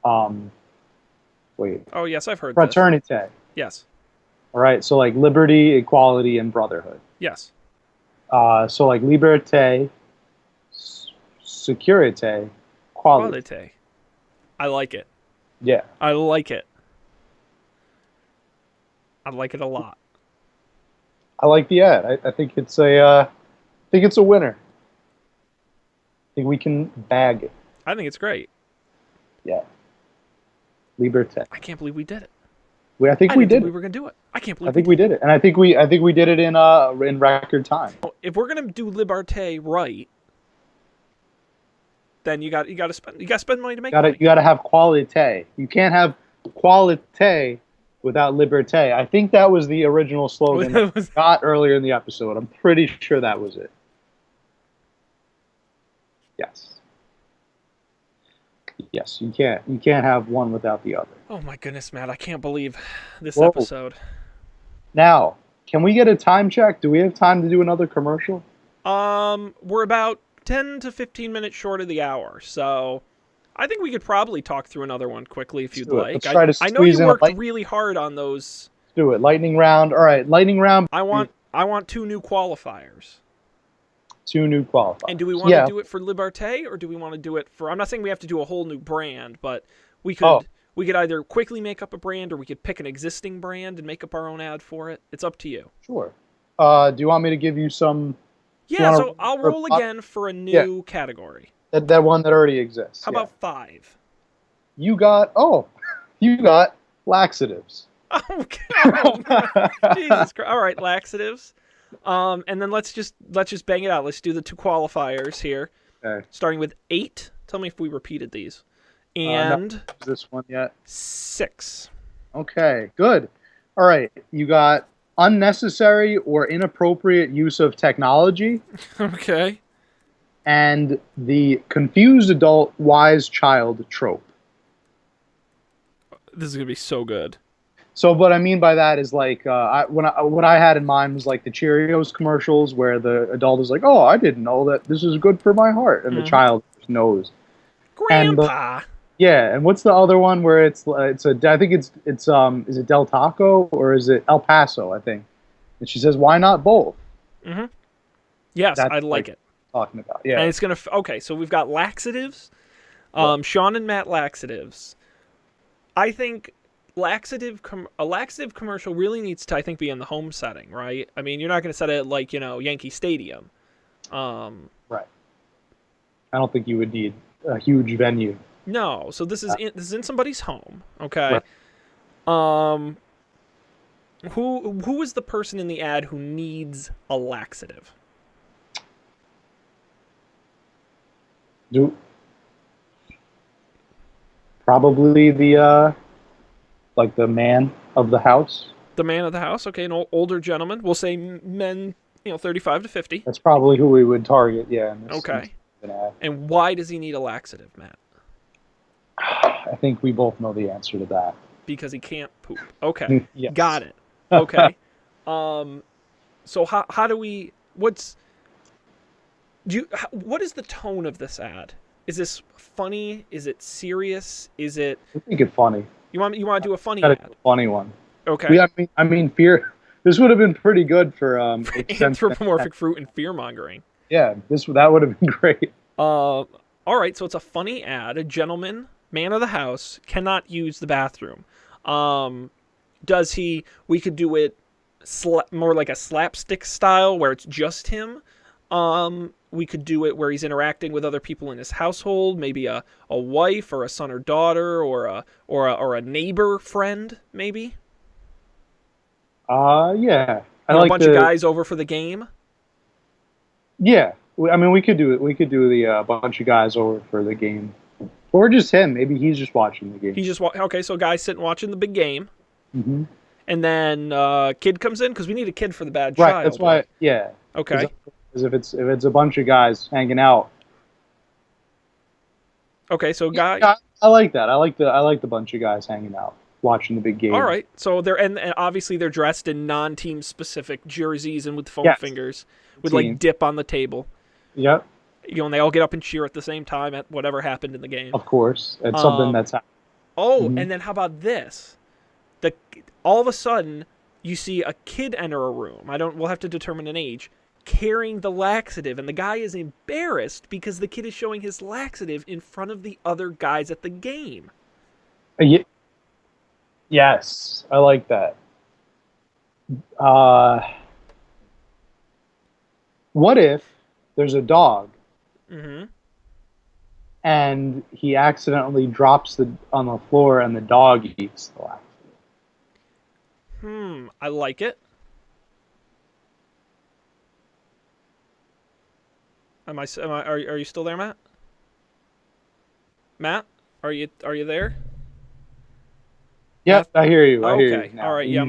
Oh, yes, I've heard fraternité. this. Yes. All right, so like liberty, equality, and brotherhood. Yes. So like liberté, sécurité, quality. Qualité. I like it. Yeah. I like it. I like it a lot. I like the ad. I think it's a winner. think we can bag it. I think it's great. Yeah. Liberté. I can't believe we did it. I think I we didn't think did we it. were gonna do it. I can't I believe think we did it, and I think we did it in record time. If we're gonna do Liberté right, then you got to spend money to make money. You gotta have qualité. You can't have qualité without liberté. I think that was the original slogan that we got earlier in the episode. I'm pretty sure that was it. Yes. Yes, you can't have one without the other. Oh my goodness, Matt! I can't believe this Whoa. episode. Now, can we get a time check? Do we have time to do another commercial? We're about 10 to 15 minutes short of the hour, so I think we could probably talk through another one quickly if you'd like. Let's try to I know you squeeze in worked really hard on those. Let's do it. Lightning round. All right, lightning round. I want 2 new qualifiers. 2 new qualifiers. And do we want to do it for Liberté, or do we want to do it for... I'm not saying we have to do a whole new brand, but we could either quickly make up a brand, or we could pick an existing brand and make up our own ad for it. It's up to you. Sure. Do you want me to give you some... Yeah, so I'll roll again for a new category. That one that already exists. How about 5? You got laxatives. Okay. Jesus Christ. All right, laxatives. And then let's just bang it out. Let's do the 2 qualifiers here. Okay. Starting with 8. Tell me if we repeated these. And not this one yet. 6. Okay, good. All right, you got unnecessary or inappropriate use of technology. Okay. And the confused adult, wise child trope. This is gonna be so good. So what I mean by that is like what I had in mind was like the Cheerios commercials where the adult is like, "Oh, I didn't know that this is good for my heart," and the child knows. Grandpa. And what's the other one where I think it's is it Del Taco or is it El Paso? I think, and she says, "Why not both?" Mm-hmm. Yes, I like it. Talking about and it's gonna okay. So we've got laxatives, Sean and Matt laxatives. I think a laxative commercial really needs to, I think, be in the home setting, right? I mean, you're not going to set it like, Yankee Stadium. Right. I don't think you would need a huge venue. No. So this is in somebody's home, okay? Right. Who is the person in the ad who needs a laxative? Probably the like the man of the house. The man of the house, okay, an older gentleman. We'll say men, 35 to 50. That's probably who we would target, yeah. Okay. And why does he need a laxative, Matt? I think we both know the answer to that. Because he can't poop. Okay. Yes. Got it. Okay. So how do we? What is the tone of this ad? Is this funny? Is it serious? Is it? I think it's funny. You want to do a funny ad? A funny one. Okay. Yeah, I mean, fear. This would have been pretty good for anthropomorphic fruit and fear mongering. Yeah, that would have been great. All right, so it's a funny ad. A gentleman, man of the house, cannot use the bathroom. Does he? We could do it more like a slapstick style where it's just him. We could do it where he's interacting with other people in his household, maybe a wife or a son or daughter or a neighbor friend, maybe. Yeah. A bunch of guys over for the game. Yeah, I mean we could do it. We could do the bunch of guys over for the game, or just him. Maybe he's just watching the game. He's just okay. So guys sitting watching the big game. Mm-hmm. And then kid comes in because we need a kid for the bad child. Right. That's why. Yeah. Okay. Because if it's a bunch of guys hanging out. Okay, so guy. Yeah, I like that. I like the bunch of guys hanging out, watching the big game. All right, so they're and obviously they're dressed in non-team specific jerseys and with foam fingers, with like dip on the table. Yep. And they all get up and cheer at the same time at whatever happened in the game. Of course, it's something that's happened. Oh, and then how about this? All of a sudden, you see a kid enter a room. We'll have to determine an age. Carrying the laxative, and the guy is embarrassed because the kid is showing his laxative in front of the other guys at the game. Yes, I like that. What if there's a dog and he accidentally drops the on the floor, and the dog eats the laxative. I like it. Are you still there, Matt? Matt, are you there? Yep, I hear you. I hear Okay, you now. all right, yeah,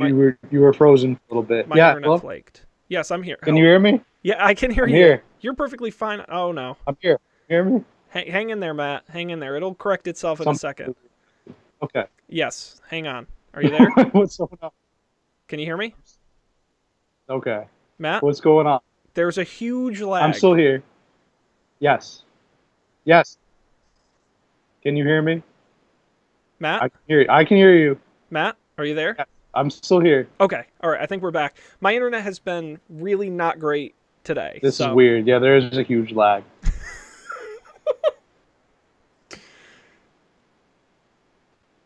You were frozen a little bit. my Yeah, internet hello? flaked. Yes, I'm here. Can you hear me? Yeah, I can hear I'm you. here. You're perfectly fine. Oh no, I'm here. You hear me? hang in there, Matt. Hang in there. It'll correct itself in a second. Okay. Yes, hang on. Are you there? What's going on? Can you hear me, Okay. Matt? What's going on? There's a huge lag. I'm still here. Yes. Yes. Can you hear me? Matt. I can hear you. I can hear you. Matt, are you there? Yeah, I'm still here. Okay. All right. I think we're back. My internet has been really not great today. This is weird. Yeah, there is a huge lag.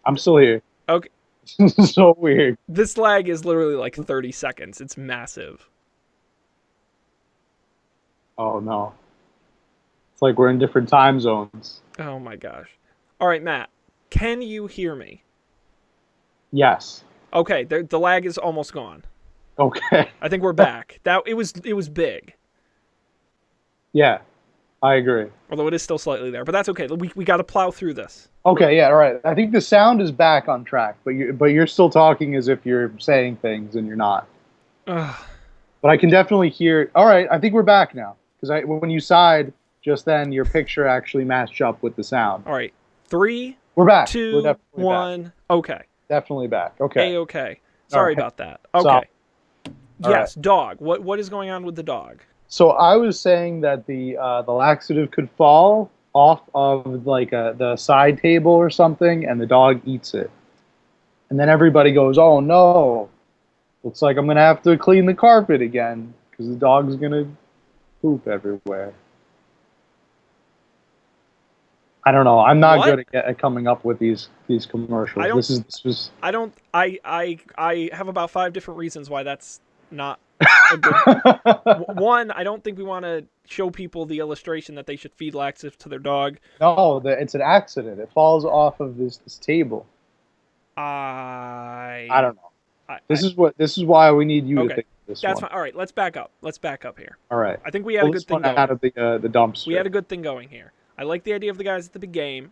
I'm still here. Okay. This is so weird. This lag is literally like 30 seconds. It's massive. Oh no. It's like we're in different time zones. Oh my gosh. All right, Matt. Can you hear me? Yes. Okay. The lag is almost gone. Okay. I think we're back. It was big. Yeah, I agree. Although it is still slightly there, but that's okay. We got to plow through this. Okay, yeah, all right. I think the sound is back on track, but you're still talking as if you're saying things and you're not. Ugh. But I can definitely hear. All right, I think we're back now because when you sighed just then, your picture actually matched up with the sound. All right. 3, We're back. 2, We're definitely 1. back. Okay. Definitely back. Okay. Okay. Sorry about that. Okay. All Yes, dog. What is going on with the dog? So I was saying that the laxative could fall off of like the side table or something, and the dog eats it. And then everybody goes, "Oh no, looks like I'm gonna have to clean the carpet again because the dog's gonna poop everywhere." I don't know. I'm not good at coming up with these commercials. This was. I don't. I have about 5 different reasons why that's not a good. One, I don't think we want to show people the illustration that they should feed laxative to their dog. No, it's an accident. It falls off of this table. I don't know. This is why we need you to think this. That's fine. All right, let's back up. Let's back up here. All right. I think we had a good thing going. Out of the dumpster. We had a good thing going here. I like the idea of the guys at the big game.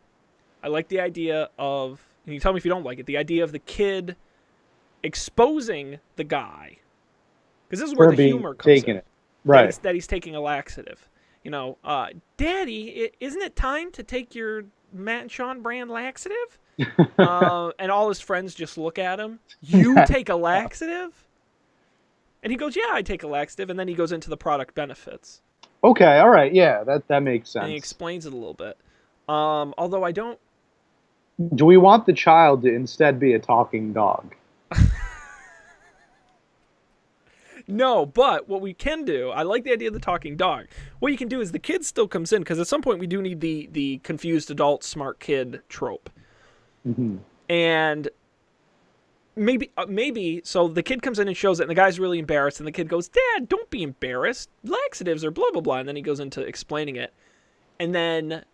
I like the idea of, and you tell me if you don't like it, the idea of the kid exposing the guy. Because this is where the humor comes in. Right. That he's taking a laxative. You know, Daddy, isn't it time to take your Matt and Sean brand laxative? And all his friends just look at him. You take a laxative? And he goes, yeah, I take a laxative. And then he goes into the product benefits. Okay, all right, yeah, that makes sense. And he explains it a little bit. Although I don't... Do we want the child to instead be a talking dog? No, but what we can do, I like the idea of the talking dog. What you can do is the kid still comes in, because at some point we do need the confused adult, smart kid trope. Mm-hmm. And maybe, so the kid comes in and shows it, and the guy's really embarrassed, and the kid goes, Dad, don't be embarrassed. Laxatives are blah, blah, blah. And then he goes into explaining it. And then,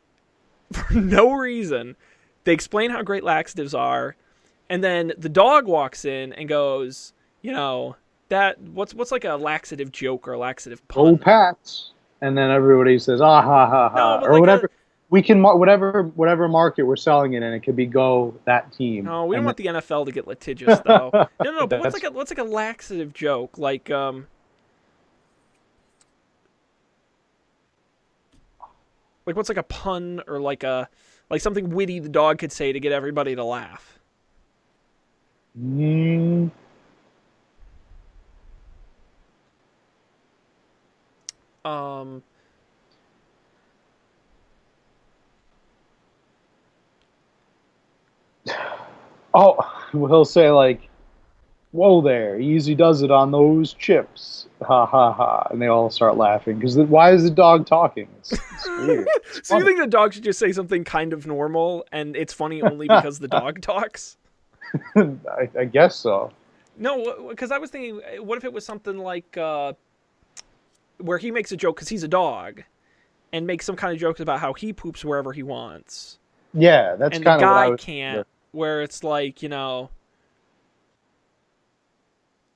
for no reason, they explain how great laxatives are, and then the dog walks in and goes, you know... What's like a laxative joke or a laxative pun? Oh, Pats, and then everybody says ah ha ha ha or like whatever. We can whatever market we're selling it in. It could be go that team. No, we don't want the NFL to get litigious though. No. But what's like a laxative joke like what's like a pun or like something witty the dog could say to get everybody to laugh. Oh, he'll say like, "Whoa there, easy does it on those chips." Ha ha ha, and they all start laughing because why is the dog talking? It's weird. It's so you think the dog should just say something kind of normal, and it's funny only because the dog talks? I guess so. No, because I was thinking, what if it was something like where he makes a joke because he's a dog, and make some kind of jokes about how he poops wherever he wants. Yeah, that's And the kind of what I guy was. can't, where it's like, you know,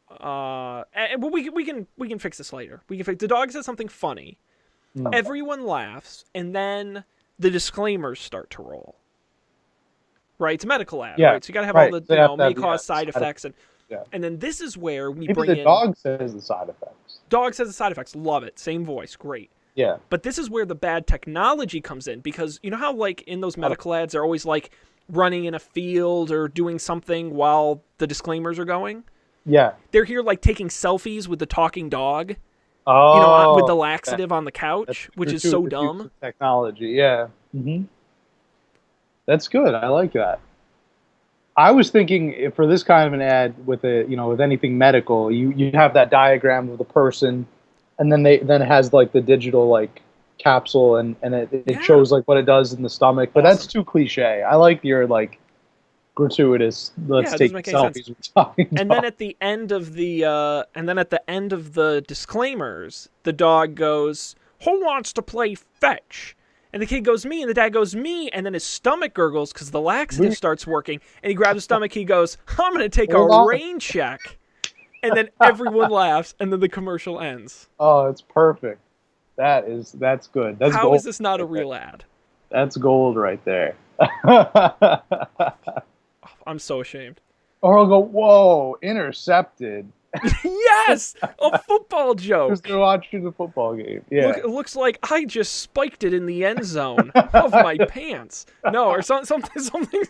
but we can fix this later. We can fix the dog says something funny. Mm. Everyone laughs, and then the disclaimers start to roll. Right, it's a medical ad, Yeah, right? So you got to have right. all the They you have know to have may the, cause side side effects, yeah. and then this is where we Maybe bring the in dog says the side effects. dog says the side effects. Love it, same voice, great. Yeah. But this is where the bad technology comes in, because you know how like in those medical ads they're always like running in a field or doing something while the disclaimers are going. Yeah. They're here like taking selfies with the talking dog, Oh. you know, with the laxative on the couch, which is so dumb. Technology. Yeah. Mm-hmm. That's good. I like that. I was thinking for this kind of an ad with with anything medical, you have that diagram of the person, and then it has like the digital like capsule and it shows like what it does in the stomach. But that's too cliche. I like your like gratuitous. Let's take selfies with talking dog. And then at the end of the disclaimers, the dog goes, "Who wants to play fetch?" And the kid goes, "Me," and the dad goes, "Me," and then his stomach gurgles because the laxative starts working, and he grabs his stomach, he goes, "I'm going to take a rain check." And then everyone laughs, and then the commercial ends. Oh, it's perfect. That's good. That's How gold is this not a real ad? That's gold right there. I'm so ashamed. Or I'll go, "Whoa, intercepted." Yes! A football joke. Because they're watching the football game. Yeah. It looks like I just spiked it in the end zone of my pants. No, or something something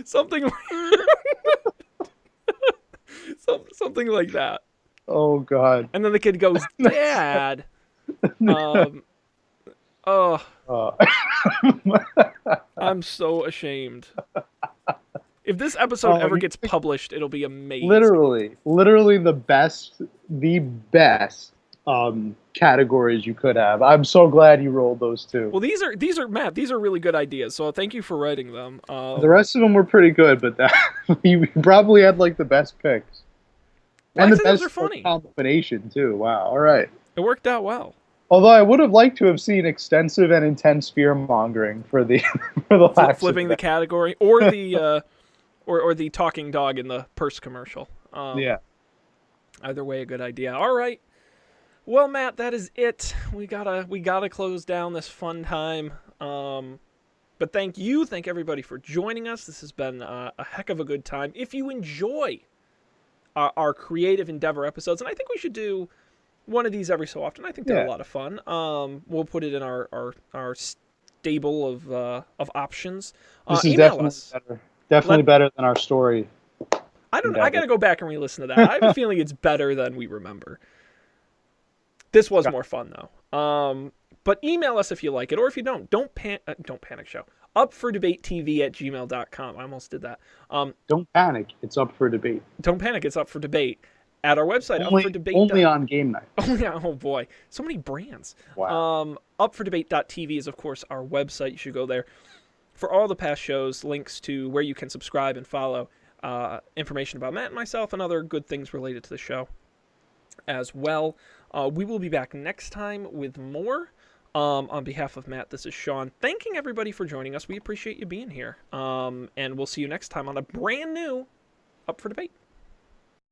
something like that. Oh God. And then the kid goes, "Dad." I'm so ashamed. If this episode ever gets published, it'll be amazing. Literally the best categories you could have. I'm so glad you rolled those two. Well, these are Matt. These are really good ideas. So thank you for writing them. The rest of them were pretty good, but you probably had like the best picks. And the best combination too. Wow. All right. It worked out well. Although I would have liked to have seen extensive and intense fear mongering for the flipping the category or the or the talking dog in the purse commercial. Yeah. Either way, a good idea. All right. Well, Matt, that is it. We gotta close down this fun time. But thank everybody for joining us. This has been a heck of a good time. If you enjoy our creative endeavor episodes, and I think we should do one of these every so often. I think they're a lot of fun. We'll put it in our stable of options. This is definitely better than our story. I don't know. I got to go back and re-listen to that. I have a feeling it's better than we remember. This was more fun, though. But email us if you like it, or if you don't panic show. upfordebatetv@gmail.com. I almost did that. Don't panic. It's up for debate. Don't panic. It's up for debate. At our website, upfordebate. Only on game night. Oh boy, so many brands. Wow. Upfordebate.tv is of course our website. You should go there for all the past shows, links to where you can subscribe and follow, information about Matt and myself, and other good things related to the show as well. We will be back next time with more. On behalf of Matt, this is Sean, thanking everybody for joining us. We appreciate you being here. And we'll see you next time on a brand new Up for Debate.